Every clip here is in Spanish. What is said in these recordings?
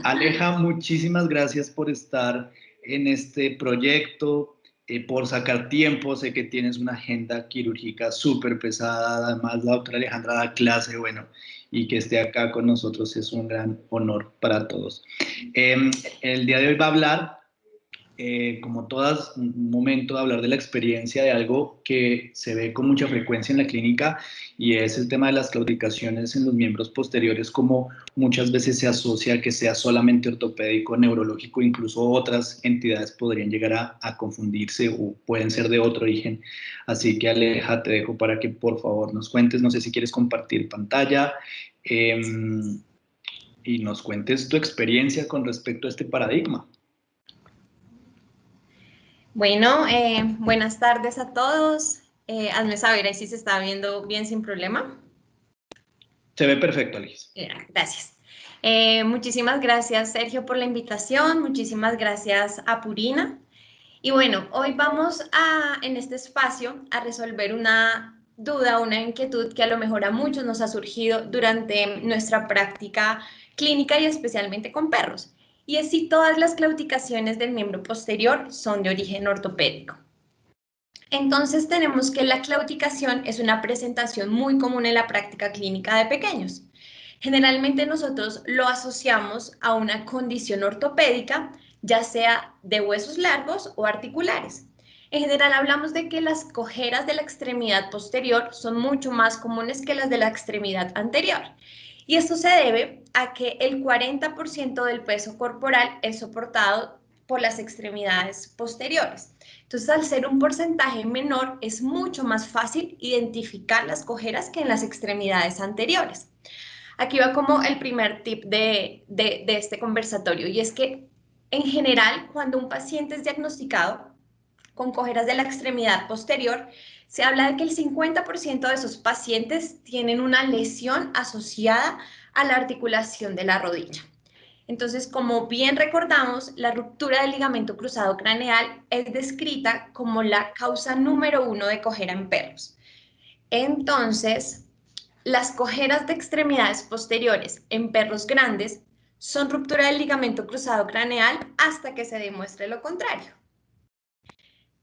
Aleja, muchísimas gracias por estar en este proyecto, por sacar tiempo. Sé que tienes una agenda quirúrgica súper pesada. Además, la doctora Alejandra da clase, bueno, y que esté acá con nosotros es un gran honor para todos. El día de hoy va a hablar, como todas, un momento de hablar de la experiencia de algo que se ve con mucha frecuencia en la clínica y es el tema de las claudicaciones en los miembros posteriores, como muchas veces se asocia a que sea solamente ortopédico, neurológico, incluso otras entidades podrían llegar a confundirse o pueden ser de otro origen. Así que Aleja, te dejo para que por favor nos cuentes, no sé si quieres compartir pantalla eh, y nos cuentes tu experiencia con respecto a este paradigma. Bueno, buenas tardes a todos. Hazme saber ahí si se está viendo bien sin problema. Se ve perfecto, Alice. Gracias. Muchísimas gracias, Sergio, por la invitación. Muchísimas gracias a Purina. Y bueno, hoy vamos en este espacio a resolver una duda, una inquietud que a lo mejor a muchos nos ha surgido durante nuestra práctica clínica y especialmente con perros. Y es si todas las claudicaciones del miembro posterior son de origen ortopédico. Entonces tenemos que la claudicación es una presentación muy común en la práctica clínica de pequeños. Generalmente nosotros lo asociamos a una condición ortopédica, ya sea de huesos largos o articulares. En general hablamos de que las cojeras de la extremidad posterior son mucho más comunes que las de la extremidad anterior. Y esto se debe a que el 40% del peso corporal es soportado por las extremidades posteriores. Entonces, al ser un porcentaje menor, es mucho más fácil identificar las cojeras que en las extremidades anteriores. Aquí va como el primer tip de este conversatorio, y es que en general, cuando un paciente es diagnosticado con cojeras de la extremidad posterior, se habla de que el 50% de esos pacientes tienen una lesión asociada a la articulación de la rodilla. Entonces, como bien recordamos, la ruptura del ligamento cruzado craneal es descrita como la causa número 1 de cojera en perros. Entonces, las cojeras de extremidades posteriores en perros grandes son ruptura del ligamento cruzado craneal hasta que se demuestre lo contrario.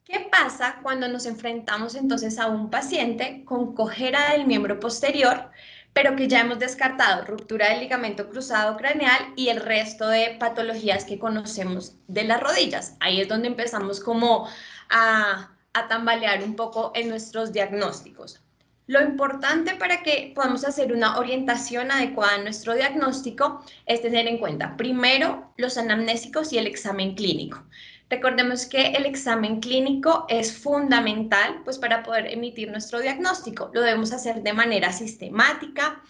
¿Qué pasa cuando nos enfrentamos entonces a un paciente con cojera del miembro posterior, pero que ya hemos descartado ruptura del ligamento cruzado craneal y el resto de patologías que conocemos de las rodillas? Ahí es donde empezamos como a tambalear un poco en nuestros diagnósticos. Lo importante para que podamos hacer una orientación adecuada en nuestro diagnóstico es tener en cuenta primero los anamnésicos y el examen clínico. Recordemos que el examen clínico es fundamental pues, para poder emitir nuestro diagnóstico. Lo debemos hacer de manera sistemática,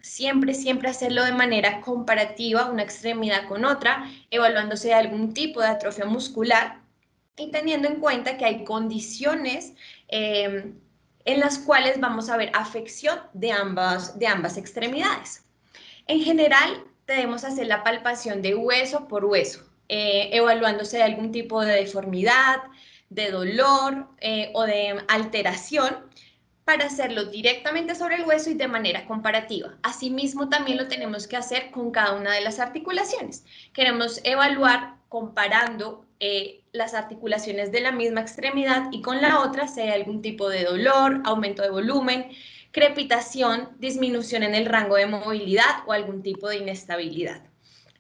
siempre hacerlo de manera comparativa, una extremidad con otra, evaluándose de algún tipo de atrofia muscular y teniendo en cuenta que hay condiciones en las cuales vamos a ver afección de ambas extremidades. En general, debemos hacer la palpación de hueso por hueso, evaluándose de algún tipo de deformidad, de dolor o de alteración para hacerlo directamente sobre el hueso y de manera comparativa. Asimismo, también lo tenemos que hacer con cada una de las articulaciones. Queremos evaluar comparando las articulaciones de la misma extremidad y con la otra si hay algún tipo de dolor, aumento de volumen, crepitación, disminución en el rango de movilidad o algún tipo de inestabilidad.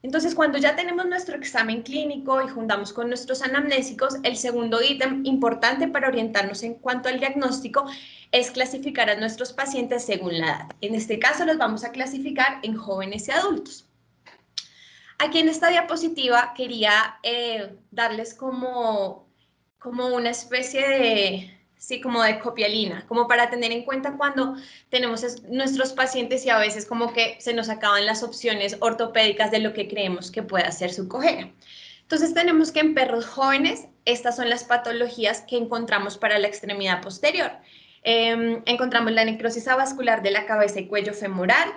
Entonces, cuando ya tenemos nuestro examen clínico y juntamos con nuestros anamnésicos, el segundo ítem importante para orientarnos en cuanto al diagnóstico es clasificar a nuestros pacientes según la edad. En este caso, los vamos a clasificar en jóvenes y adultos. Aquí en esta diapositiva quería darles como una especie de, sí, como de copialina, como para tener en cuenta cuando tenemos nuestros pacientes y a veces como que se nos acaban las opciones ortopédicas de lo que creemos que puede hacer su cojera. Entonces tenemos que en perros jóvenes, estas son las patologías que encontramos para la extremidad posterior. Encontramos la necrosis avascular de la cabeza y cuello femoral,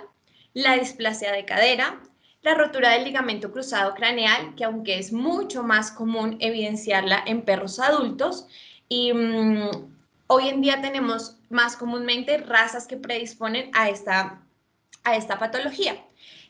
la displasia de cadera, la rotura del ligamento cruzado craneal, que aunque es mucho más común evidenciarla en perros adultos, y hoy en día tenemos más comúnmente razas que predisponen a esta patología.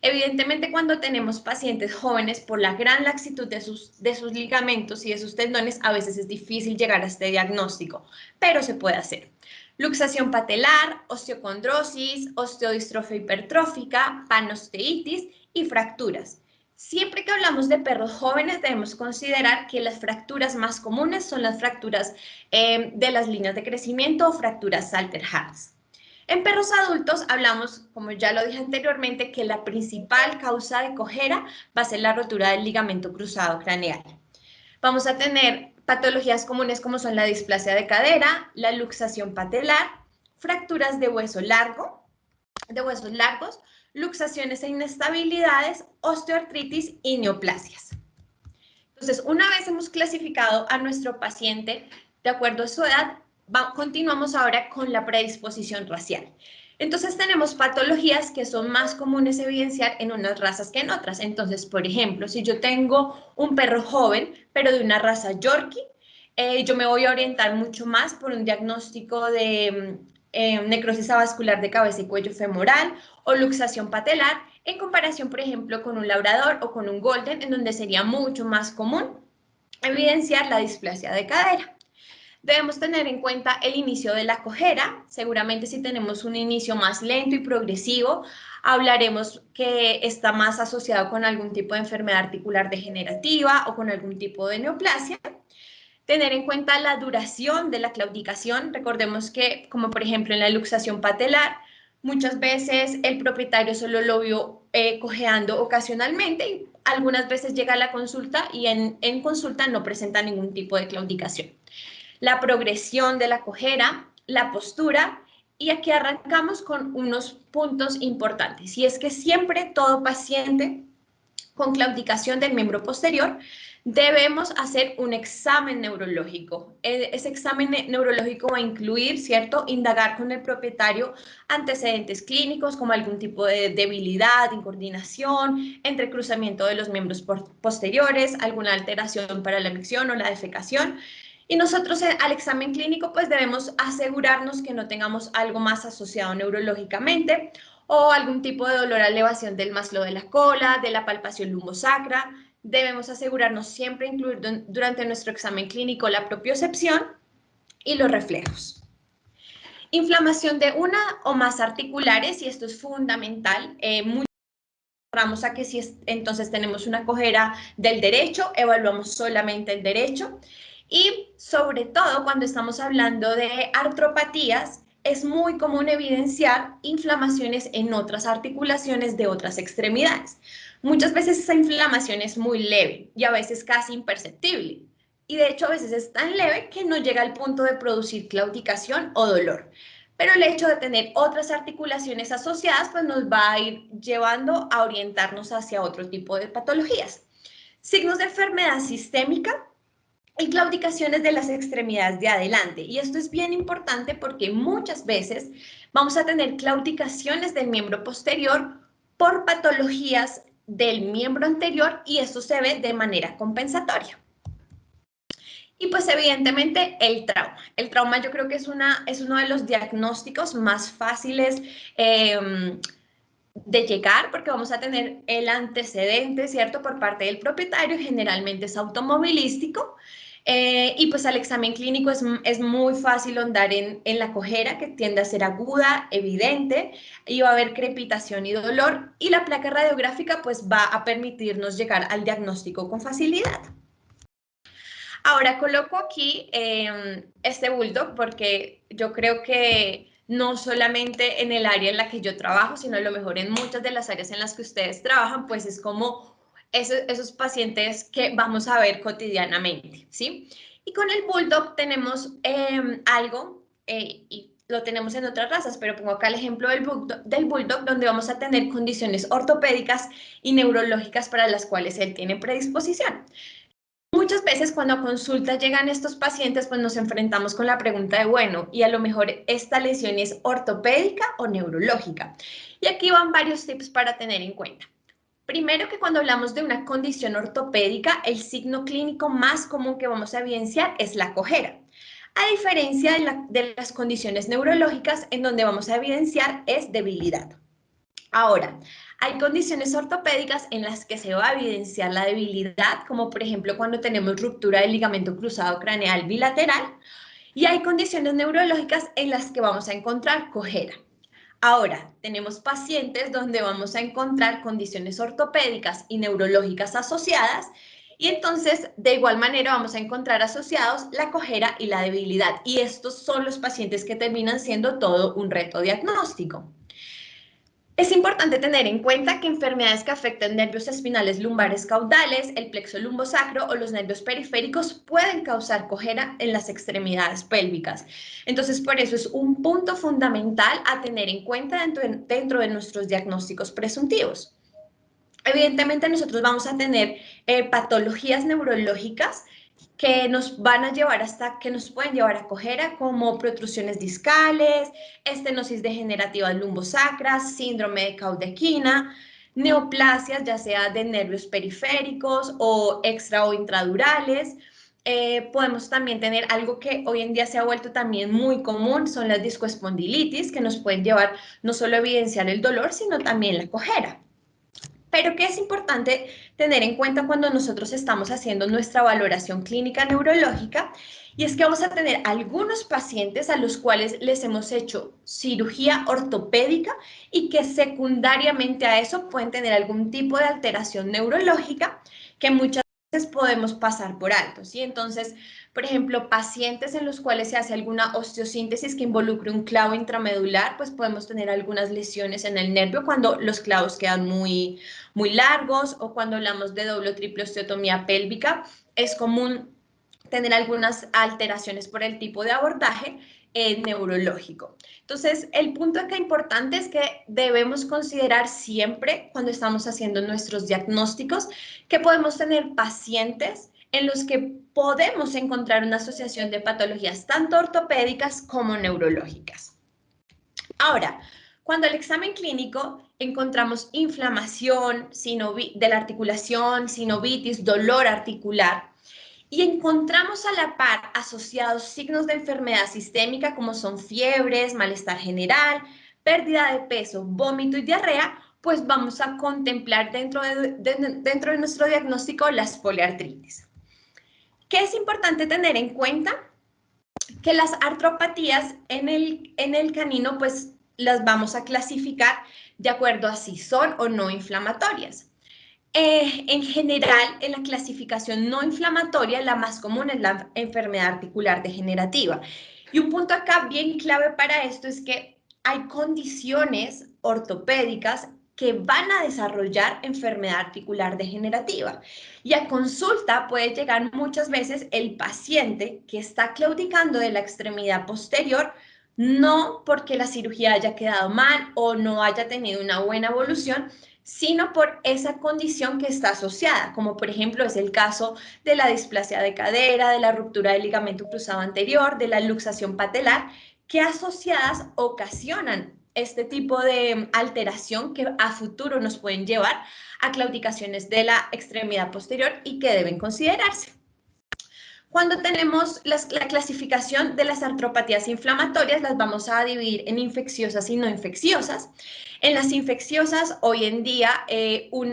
Evidentemente, cuando tenemos pacientes jóvenes, por la gran laxitud de sus ligamentos y de sus tendones, a veces es difícil llegar a este diagnóstico, pero se puede hacer. Luxación patelar, osteocondrosis, osteodistrofia hipertrófica, panosteitis y fracturas. Siempre que hablamos de perros jóvenes, debemos considerar que las fracturas más comunes son las fracturas de las líneas de crecimiento o fracturas Salter-Harris. En perros adultos hablamos, como ya lo dije anteriormente, que la principal causa de cojera va a ser la rotura del ligamento cruzado craneal. Vamos a tener patologías comunes como son la displasia de cadera, la luxación patelar, fracturas de hueso largo, de huesos largos, luxaciones e inestabilidades, osteoartritis y neoplasias. Entonces, una vez hemos clasificado a nuestro paciente de acuerdo a su edad, continuamos ahora con la predisposición racial. Entonces, tenemos patologías que son más comunes evidenciar en unas razas que en otras. Entonces, por ejemplo, si yo tengo un perro joven, pero de una raza Yorkie, yo me voy a orientar mucho más por un diagnóstico de necrosis avascular de cabeza y cuello femoral o luxación patelar, en comparación, por ejemplo, con un labrador o con un golden, en donde sería mucho más común evidenciar la displasia de cadera. Debemos tener en cuenta el inicio de la cojera. Seguramente si tenemos un inicio más lento y progresivo, hablaremos que está más asociado con algún tipo de enfermedad articular degenerativa o con algún tipo de neoplasia. Tener en cuenta la duración de la claudicación. Recordemos que, como por ejemplo en la luxación patelar, muchas veces el propietario solo lo vio cojeando ocasionalmente y algunas veces llega a la consulta y en consulta no presenta ningún tipo de claudicación. La progresión de la cojera, la postura, y aquí arrancamos con unos puntos importantes, y es que siempre todo paciente con claudicación del miembro posterior debemos hacer un examen neurológico. Ese examen neurológico va a incluir, ¿cierto?, indagar con el propietario antecedentes clínicos como algún tipo de debilidad, incoordinación, entrecruzamiento de los miembros posteriores, alguna alteración para la micción o la defecación. Y nosotros al examen clínico pues debemos asegurarnos que no tengamos algo más asociado neurológicamente o algún tipo de dolor a elevación del maslo de la cola, de la palpación lumbosacra. Debemos asegurarnos siempre incluir durante nuestro examen clínico la propiocepción y los reflejos. Inflamación de una o más articulares, y esto es fundamental. Vamos a que si entonces tenemos una cojera del derecho, evaluamos solamente el derecho. Y sobre todo cuando estamos hablando de artropatías, es muy común evidenciar inflamaciones en otras articulaciones de otras extremidades. Muchas veces esa inflamación es muy leve y a veces casi imperceptible. Y de hecho a veces es tan leve que no llega al punto de producir claudicación o dolor. Pero el hecho de tener otras articulaciones asociadas pues nos va a ir llevando a orientarnos hacia otro tipo de patologías. Signos de enfermedad sistémica y claudicaciones de las extremidades de adelante. Y esto es bien importante porque muchas veces vamos a tener claudicaciones del miembro posterior por patologías del miembro anterior y esto se ve de manera compensatoria. Y pues evidentemente el trauma. El trauma yo creo que es uno de los diagnósticos más fáciles de llegar porque vamos a tener el antecedente, ¿cierto? Por parte del propietario, generalmente es automovilístico. Y pues al examen clínico es muy fácil andar en la cojera, que tiende a ser aguda, evidente, y va a haber crepitación y dolor, y la placa radiográfica pues va a permitirnos llegar al diagnóstico con facilidad. Ahora coloco aquí este bulldog porque yo creo que no solamente en el área en la que yo trabajo, sino a lo mejor en muchas de las áreas en las que ustedes trabajan, pues es como esos pacientes que vamos a ver cotidianamente, ¿sí? Y con el bulldog tenemos algo, y lo tenemos en otras razas, pero pongo acá el ejemplo del bulldog, donde vamos a tener condiciones ortopédicas y neurológicas para las cuales él tiene predisposición. Muchas veces cuando a consulta llegan estos pacientes, pues nos enfrentamos con la pregunta de, bueno, y a lo mejor esta lesión es ortopédica o neurológica. Y aquí van varios tips para tener en cuenta. Primero, que cuando hablamos de una condición ortopédica, el signo clínico más común que vamos a evidenciar es la cojera. A diferencia de las condiciones neurológicas, en donde vamos a evidenciar es debilidad. Ahora, hay condiciones ortopédicas en las que se va a evidenciar la debilidad, como por ejemplo cuando tenemos ruptura del ligamento cruzado craneal bilateral, y hay condiciones neurológicas en las que vamos a encontrar cojera. Ahora, tenemos pacientes donde vamos a encontrar condiciones ortopédicas y neurológicas asociadas, y entonces de igual manera vamos a encontrar asociados la cojera y la debilidad, y estos son los pacientes que terminan siendo todo un reto diagnóstico. Es importante tener en cuenta que enfermedades que afectan nervios espinales lumbares caudales, el plexo lumbosacro o los nervios periféricos pueden causar cojera en las extremidades pélvicas. Entonces, por eso es un punto fundamental a tener en cuenta dentro de nuestros diagnósticos presuntivos. Evidentemente, nosotros vamos a tener patologías neurológicas que nos van a llevar que nos pueden llevar a cojera, como protrusiones discales, estenosis degenerativa lumbosacras, síndrome de Caudequina, neoplasias, ya sea de nervios periféricos o extra o intradurales. Podemos también tener algo que hoy en día se ha vuelto también muy común, son las discoespondilitis, que nos pueden llevar no solo a evidenciar el dolor, sino también la cojera. Pero ¿qué es importante tener en cuenta cuando nosotros estamos haciendo nuestra valoración clínica neurológica? Y es que vamos a tener algunos pacientes a los cuales les hemos hecho cirugía ortopédica y que secundariamente a eso pueden tener algún tipo de alteración neurológica que muchas veces podemos pasar por alto, ¿sí? Entonces, por ejemplo, pacientes en los cuales se hace alguna osteosíntesis que involucre un clavo intramedular, pues podemos tener algunas lesiones en el nervio cuando los clavos quedan muy largos, o cuando hablamos de doble o triple osteotomía pélvica, es común tener algunas alteraciones por el tipo de abordaje neurológico. Entonces, el punto acá importante es que debemos considerar siempre, cuando estamos haciendo nuestros diagnósticos, que podemos tener pacientes en los que podemos encontrar una asociación de patologías tanto ortopédicas como neurológicas. Ahora, cuando el examen clínico encontramos inflamación de la articulación, sinovitis, dolor articular, y encontramos a la par asociados signos de enfermedad sistémica como son fiebres, malestar general, pérdida de peso, vómito y diarrea, pues vamos a contemplar dentro de nuestro diagnóstico las poliartritis. ¿Qué es importante tener en cuenta? Que las artropatías en el canino, pues las vamos a clasificar de acuerdo a si son o no inflamatorias. En general, en la clasificación no inflamatoria, la más común es la enfermedad articular degenerativa. Y un punto acá bien clave para esto es que hay condiciones ortopédicas que van a desarrollar enfermedad articular degenerativa. Y a consulta puede llegar muchas veces el paciente que está claudicando de la extremidad posterior, no porque la cirugía haya quedado mal o no haya tenido una buena evolución, sino por esa condición que está asociada, como por ejemplo es el caso de la displasia de cadera, de la ruptura del ligamento cruzado anterior, de la luxación patelar, que asociadas ocasionan este tipo de alteración que a futuro nos pueden llevar a claudicaciones de la extremidad posterior y que deben considerarse. Cuando tenemos la clasificación de las artropatías inflamatorias, las vamos a dividir en infecciosas y no infecciosas. En las infecciosas, hoy en día, un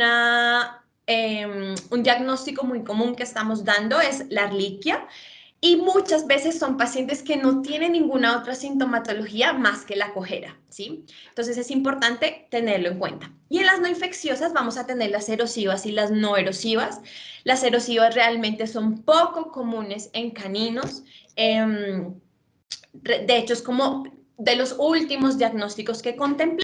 diagnóstico muy común que estamos dando es la Ehrlichia, y muchas veces son pacientes que no tienen ninguna otra sintomatología más que la cojera, ¿sí? Entonces es importante tenerlo en cuenta. Y en las no infecciosas vamos a tener las erosivas y las no erosivas. Las erosivas realmente son poco comunes en caninos. De hecho, es como de los últimos diagnósticos que contemplamos.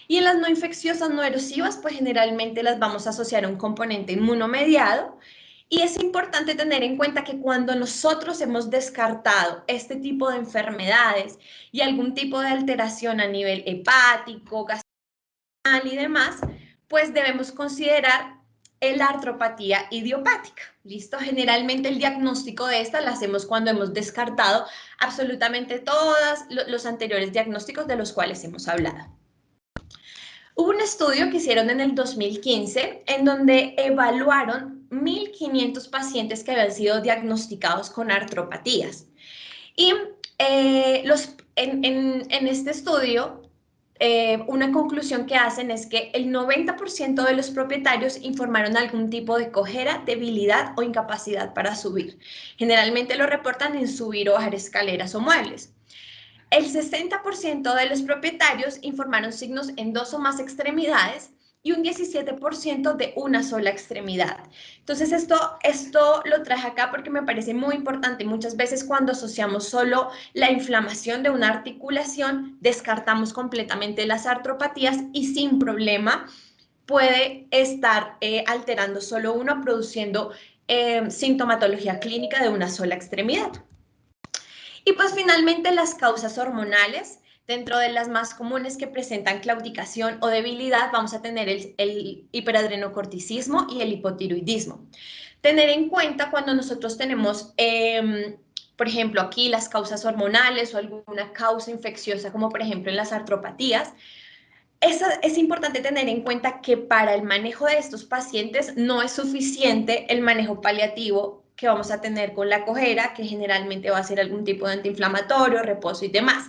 Y en las no infecciosas no erosivas, pues generalmente las vamos a asociar a un componente inmunomediado. Y es importante tener en cuenta que cuando nosotros hemos descartado este tipo de enfermedades y algún tipo de alteración a nivel hepático, gastrointestinal y demás, pues debemos considerar la artropatía idiopática. ¿Listo? Generalmente el diagnóstico de esta lo hacemos cuando hemos descartado absolutamente todos los anteriores diagnósticos de los cuales hemos hablado. Hubo un estudio que hicieron en el 2015 en donde evaluaron 1.500 pacientes que habían sido diagnosticados con artropatías. Y en este estudio una conclusión que hacen es que el 90% de los propietarios informaron algún tipo de cojera, debilidad o incapacidad para subir. Generalmente lo reportan en subir o bajar escaleras o muebles. El 60% de los propietarios informaron signos en 2 o más extremidades y un 17% de una sola extremidad. Entonces, esto lo traje acá porque me parece muy importante. Muchas veces cuando asociamos solo la inflamación de una articulación, descartamos completamente las artropatías y sin problema puede estar alterando solo una, produciendo sintomatología clínica de una sola extremidad. Y pues finalmente las causas hormonales. Dentro de las más comunes que presentan claudicación o debilidad, vamos a tener el hiperadrenocorticismo y el hipotiroidismo. Tener en cuenta cuando nosotros tenemos, por ejemplo, aquí las causas hormonales o alguna causa infecciosa, como por ejemplo en las artropatías, es importante tener en cuenta que para el manejo de estos pacientes no es suficiente el manejo paliativo que vamos a tener con la cojera, que generalmente va a ser algún tipo de antiinflamatorio, reposo y demás.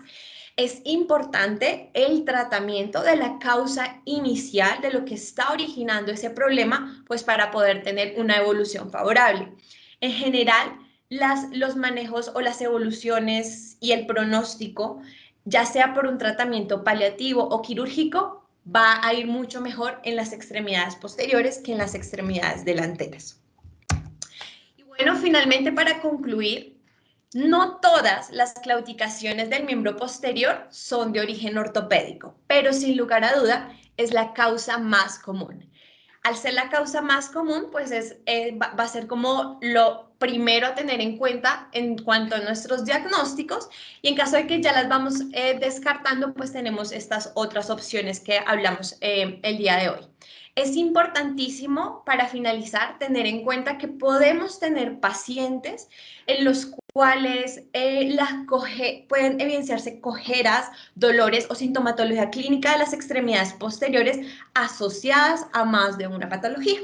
Es importante el tratamiento de la causa inicial de lo que está originando ese problema, pues para poder tener una evolución favorable. En general, los manejos o las evoluciones y el pronóstico, ya sea por un tratamiento paliativo o quirúrgico, va a ir mucho mejor en las extremidades posteriores que en las extremidades delanteras. Y bueno, finalmente para concluir, no todas las claudicaciones del miembro posterior son de origen ortopédico, pero sin lugar a duda es la causa más común. Al ser la causa más común, pues va a ser como lo primero a tener en cuenta en cuanto a nuestros diagnósticos, y en caso de que ya las vamos descartando, pues tenemos estas otras opciones que hablamos el día de hoy. Es importantísimo, para finalizar, tener en cuenta que podemos tener pacientes en los cuales pueden evidenciarse cojeras, dolores o sintomatología clínica de las extremidades posteriores asociadas a más de una patología.